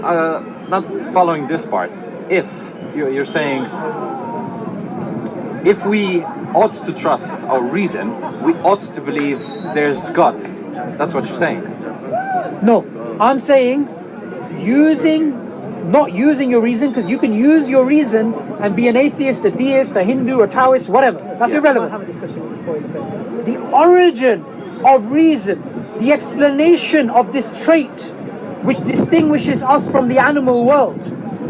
Not following this part. If you're saying, if we ought to trust our reason, we ought to believe there's God. That's what you're saying. No, I'm saying not using your reason, because you can use your reason and be an atheist, a deist, a Hindu, a Taoist, whatever. That's irrelevant. The origin of reason, the explanation of this trait which distinguishes us from the animal world.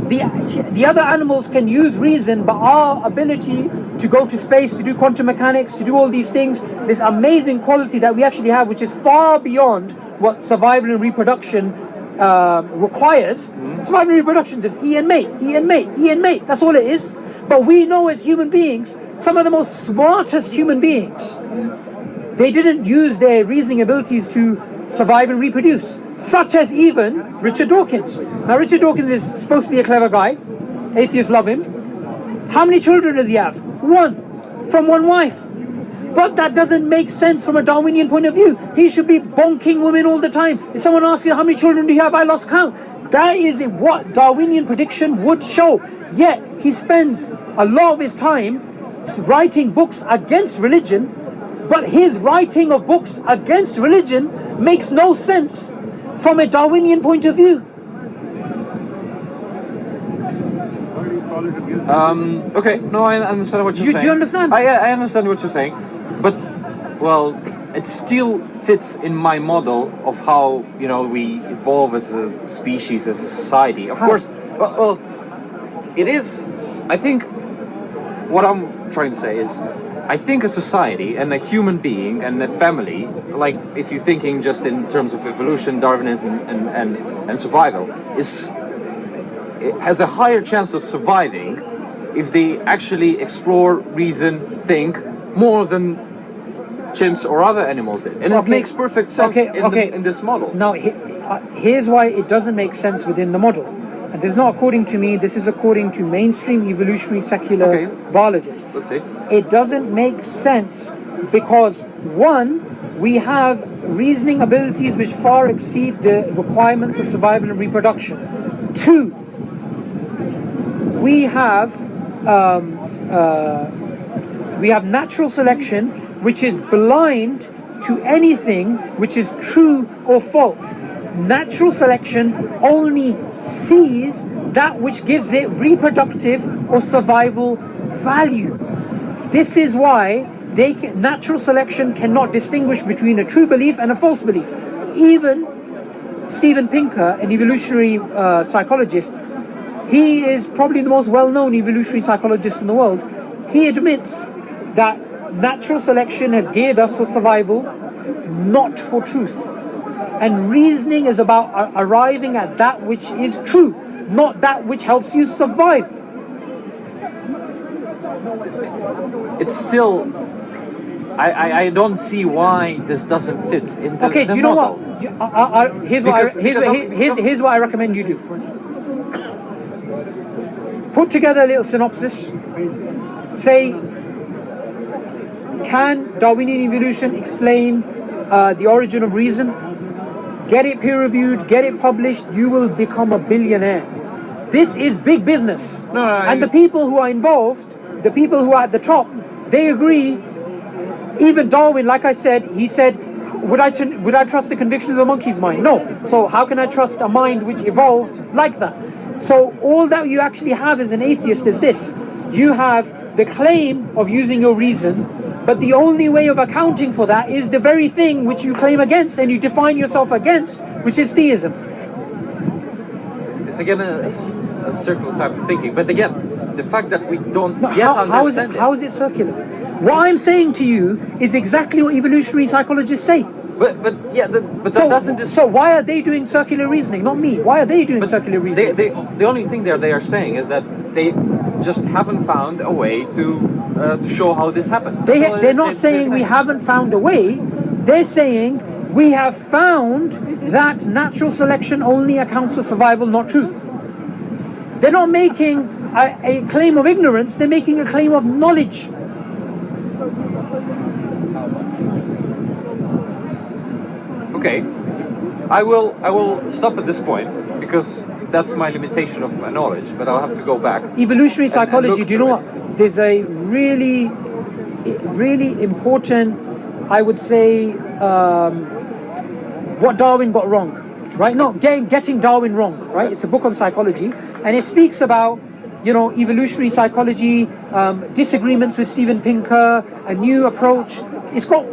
The other animals can use reason, but our ability to go to space, to do quantum mechanics, to do all these things, this amazing quality that we actually have, which is far beyond what survival and reproduction requires. Survival and reproduction is E and mate, E and mate, E and mate. That's all it is. But we know as human beings, some of the most smartest human beings, they didn't use their reasoning abilities to survive and reproduce, such as even Richard Dawkins. Now, Richard Dawkins is supposed to be a clever guy. Atheists love him. How many children does he have? One, from one wife. But that doesn't make sense from a Darwinian point of view. He should be bonking women all the time. If someone asks you, how many children do you have? I lost count. That is what Darwinian prediction would show. Yet, he spends a lot of his time writing books against religion, but his writing of books against religion makes no sense from a Darwinian point of view. Okay, no, I understand what you're saying. Do you understand? I understand what you're saying, but, well, it still fits in my model of how, we evolve as a species, as a society. Of course, well, it is, I think, what I'm trying to say is, I think a society and a human being and a family, like if you're thinking just in terms of evolution, Darwinism and survival, it has a higher chance of surviving if they actually explore, reason, think more than chimps or other animals did. And it makes perfect sense in this model. Now, here's why it doesn't make sense within the model. And this is not according to me, this is according to mainstream evolutionary secular biologists. Let's see. It doesn't make sense because, one, we have reasoning abilities which far exceed the requirements of survival and reproduction. Two, we have natural selection which is blind to anything which is true or false. Natural selection only sees that which gives it reproductive or survival value. This is why natural selection cannot distinguish between a true belief and a false belief. Even Steven Pinker, an evolutionary psychologist, he is probably the most well-known evolutionary psychologist in the world. He admits that natural selection has geared us for survival, not for truth. And reasoning is about arriving at that which is true, not that which helps you survive. It's still, I don't see why this doesn't fit in the Okay, do you know model. what? Here's what I recommend you do. Put together a little synopsis. Say, can Darwinian evolution explain the origin of reason? Get it peer-reviewed, get it published, you will become a billionaire. This is big business. The people who are involved, the people who are at the top, they agree. Even Darwin, like I said, he said, would I trust the convictions of a monkey's mind? No. So how can I trust a mind which evolved like that? So all that you actually have as an atheist is this. You have the claim of using your reason, but the only way of accounting for that is the very thing which you claim against and you define yourself against, which is theism. It's again a circular type of thinking. But again, the fact that we don't yet understand how is it circular? What I'm saying to you is exactly what evolutionary psychologists say. But that doesn't. So why are they doing circular reasoning? Not me. Why are they doing circular reasoning? The only thing they are saying is that they just haven't found a way to show how this happened. They're not saying we haven't found a way. They're saying we have found that natural selection only accounts for survival, not truth. They're not making a claim of ignorance. They're making a claim of knowledge. Okay, I will stop at this point because that's my limitation of my knowledge. But I'll have to go back. Evolutionary and psychology. look Do you know through what? There's a really important, I would say, what Darwin got wrong, right? Not getting Darwin wrong, right? It's a book on psychology, and it speaks about, evolutionary psychology, disagreements with Steven Pinker, a new approach. It's got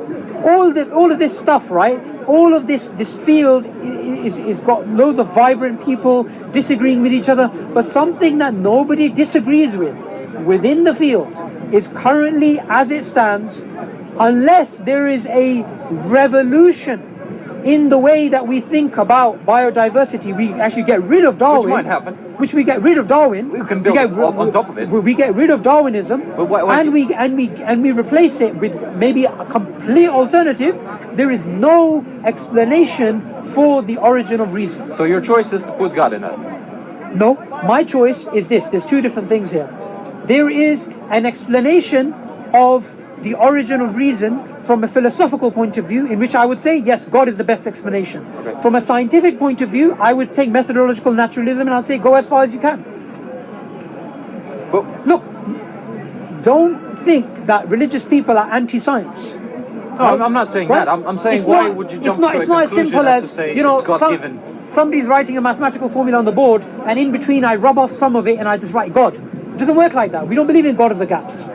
all of this stuff, right? All of this field is got loads of vibrant people disagreeing with each other, but something that nobody disagrees with within the field is currently, as it stands, unless there is a revolution in the way that we think about biodiversity, we actually get rid of Darwin. Which might happen. Which we get rid of Darwin. We can build on top of it. We get rid of Darwinism, But why and we replace it with maybe a complete alternative. There is no explanation for the origin of reason. So your choice is to put God in it. No, my choice is this. There's two different things here. There is an explanation of the origin of reason from a philosophical point of view, in which I would say, yes, God is the best explanation. Okay. From a scientific point of view, I would take methodological naturalism and I'll say, go as far as you can. But Look, don't think that religious people are anti-science. no, I'm not saying Right? that. I'm saying, It's why not- would you it's jump not- to a it's not as conclusion simple as as, to say you know, it's God-given? somebody's writing a mathematical formula on the board, and in between I rub off some of it and I just write God. It doesn't work like that. We don't believe in God of the gaps.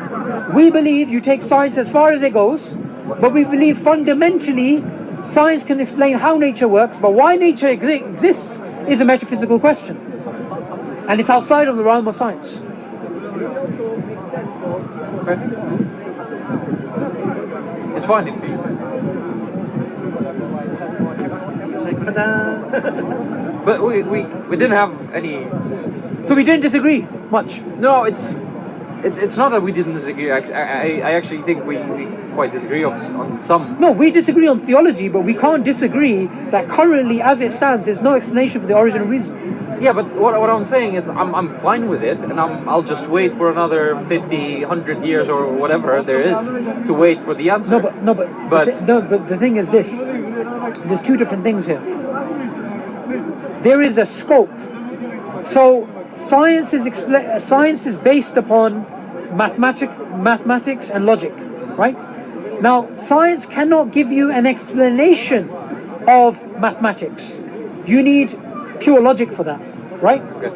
We believe you take science as far as it goes, but we believe fundamentally science can explain how nature works, but why nature exists is a metaphysical question. And it's outside of the realm of science. Okay. It's fine if you... But we didn't have any... So we didn't disagree much. No, it's not that we didn't disagree. I actually think we quite disagree on some. No, we disagree on theology, but we can't disagree that currently, as it stands, there's no explanation for the origin of reason. Yeah, but what I'm saying is I'm fine with it, and I'll just wait for another 50, 100 years or whatever there is to wait for the answer. But the thing is this: there's two different things here. There is a scope. So science is based upon mathematics and logic, right? Now, science cannot give you an explanation of mathematics. You need pure logic for that, right? Okay.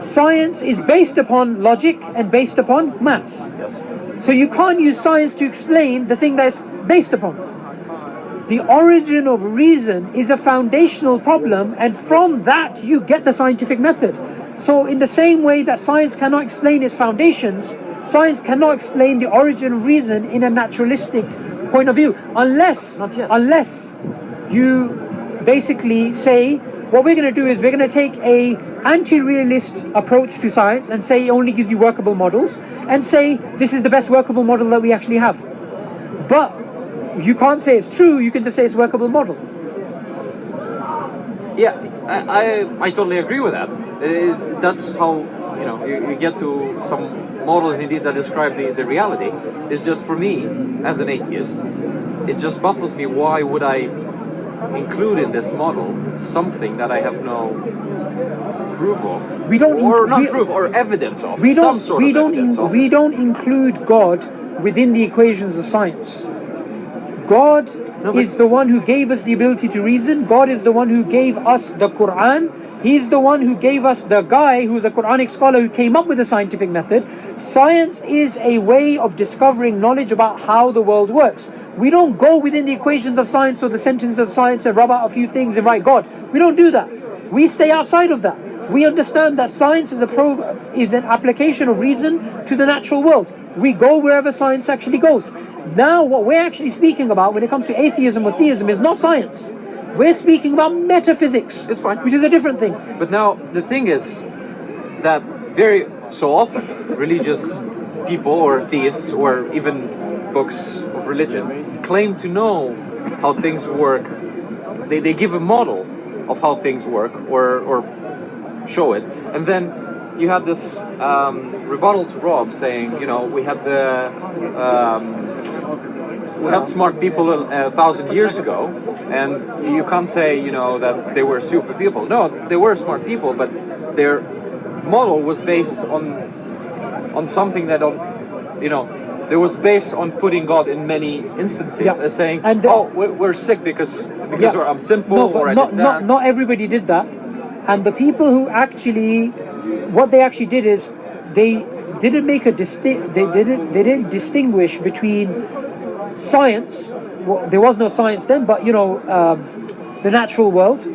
Science is based upon logic and based upon maths. Yes. So you can't use science to explain the thing that it's based upon. The origin of reason is a foundational problem, and from that you get the scientific method. So in the same way that science cannot explain its foundations, science cannot explain the origin of reason in a naturalistic point of view, unless you basically say, what we're going to do is we're going to take a anti-realist approach to science and say it only gives you workable models, and say this is the best workable model that we actually have. But you can't say it's true, you can just say it's a workable model. Yeah, I totally agree with that. That's how you get to some models indeed that describe the reality. It's just, for me as an atheist, it just baffles me, why would I include in this model something that I have no proof of, or evidence of. We don't include God within the equations of science. God is the one who gave us the ability to reason. God is the one who gave us the Quran. He's the one who gave us the guy who's a Quranic scholar who came up with the scientific method. Science is a way of discovering knowledge about how the world works. We don't go within the equations of science or the sentences of science and rub out a few things and write God. We don't do that. We stay outside of that. We understand that science is an application of reason to the natural world. We go wherever science actually goes. Now, what we're actually speaking about when it comes to atheism or theism is not science. We're speaking about metaphysics. It's fine. Which is a different thing. But now, the thing is that very so often religious people or theists or even books of religion claim to know how things work. They give a model of how things work or show it. And then you had this rebuttal to Rob saying, we had the we had smart people 1,000 years ago, and you can't say, you know, that they were stupid people. No, they were smart people, but their model was based on something that, you know, it was based on putting God in many instances as saying, we're sick because I'm sinful, or I did that. Not everybody did that, and the people who actually, what they actually did is they didn't make a they didn't distinguish between science. Well, there was no science then, but you know, the natural world,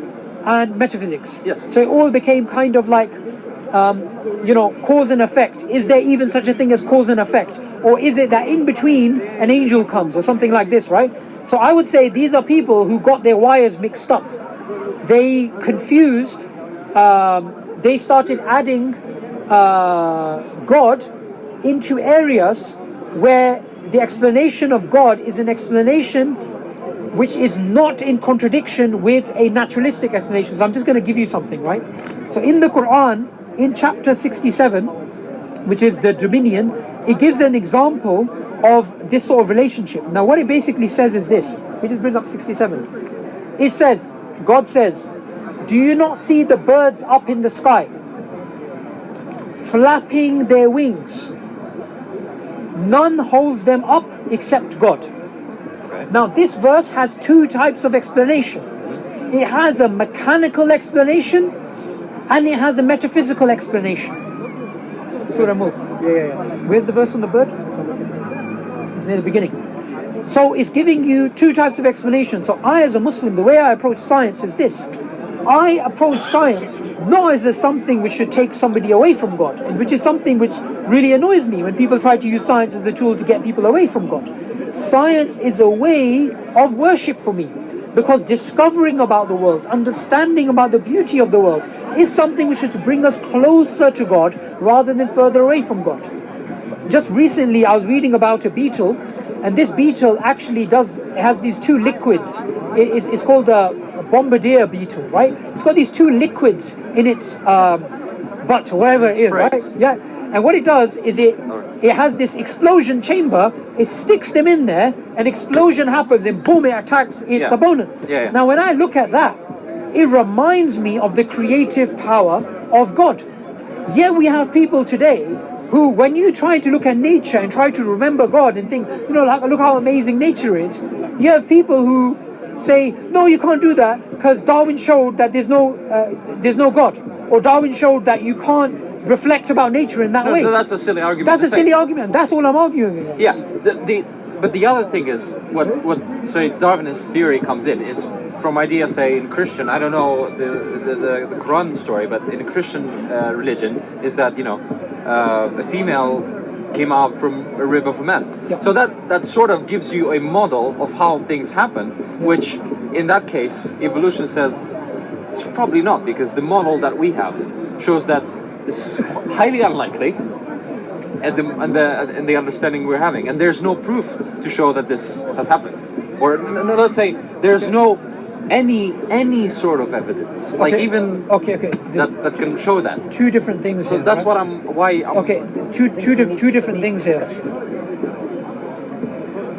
and metaphysics. Yes. So it all became kind of like, you know, cause and effect. Is there even such a thing as cause and effect? Or is it that in between an angel comes or something like this, right? So I would say these are people who got their wires mixed up. They confused, they started adding God into areas where the explanation of God is an explanation which is not in contradiction with a naturalistic explanation. So I'm just going to give you something, right? So in the Quran, in chapter 67, which is the dominion, it gives an example of this sort of relationship. Now what it basically says is this. We just bring up 67. It says, God says, do you not see the birds up in the sky, flapping their wings? None holds them up except God. Now this verse has two types of explanation. It has a mechanical explanation and it has a metaphysical explanation. Surah Mulk. Yeah. Where's the verse on the bird? It's near the beginning. So it's giving you two types of explanation. So I, as a Muslim, the way I approach science is this. I approach science not as something which should take somebody away from God, and which is something which really annoys me when people try to use science as a tool to get people away from God. Science is a way of worship for me, because discovering about the world, understanding about the beauty of the world is something which should bring us closer to God rather than further away from God. Just recently I was reading about a beetle, and this beetle actually has these two liquids. It's called a bombardier beetle, right? It's got these two liquids in its butt, wherever it is, right? Yeah. And what it does is it has this explosion chamber. It sticks them in there, an explosion happens, and boom, it attacks its opponent. Yeah. Now when I look at that, it reminds me of the creative power of God. Yet we have people today who, when you try to look at nature and try to remember God and think, you know, like, look how amazing nature is, you have people who say, no, you can't do that because Darwin showed that there's no God, or Darwin showed that you can't reflect about nature in that way. No, that's a silly argument. That's a silly argument. That's all I'm arguing against. Yeah. But the other thing is what say Darwinist theory comes in is from idea, say, in Christian, I don't know the Quran story, but in a Christian religion is that, you know, a female came out from a rib of a man. Yeah. So that sort of gives you a model of how things happened, which in that case evolution says it's probably not, because the model that we have shows that it's highly unlikely, and the understanding we're having, and there's no proof to show that this has happened, or no, let's say there's no any sort of evidence, like even that can show that. Two different things. So here, that's right? Two different things here.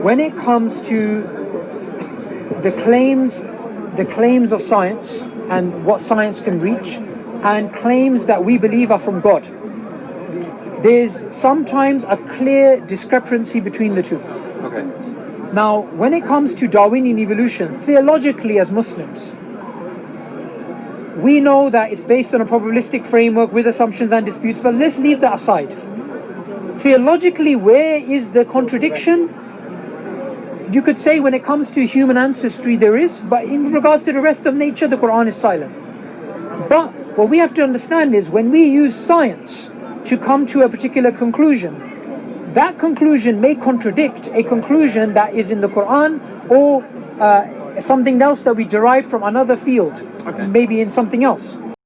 When it comes to the claims of science and what science can reach, and claims that we believe are from God, there's sometimes a clear discrepancy between the two. Okay. Now, when it comes to Darwinian evolution, theologically as Muslims, we know that it's based on a probabilistic framework with assumptions and disputes, but let's leave that aside. Theologically, where is the contradiction? You could say when it comes to human ancestry there is, but in regards to the rest of nature, the Quran is silent. But what we have to understand is when we use science to come to a particular conclusion, that conclusion may contradict a conclusion that is in the Quran, or something else that we derive from another field, maybe in something else.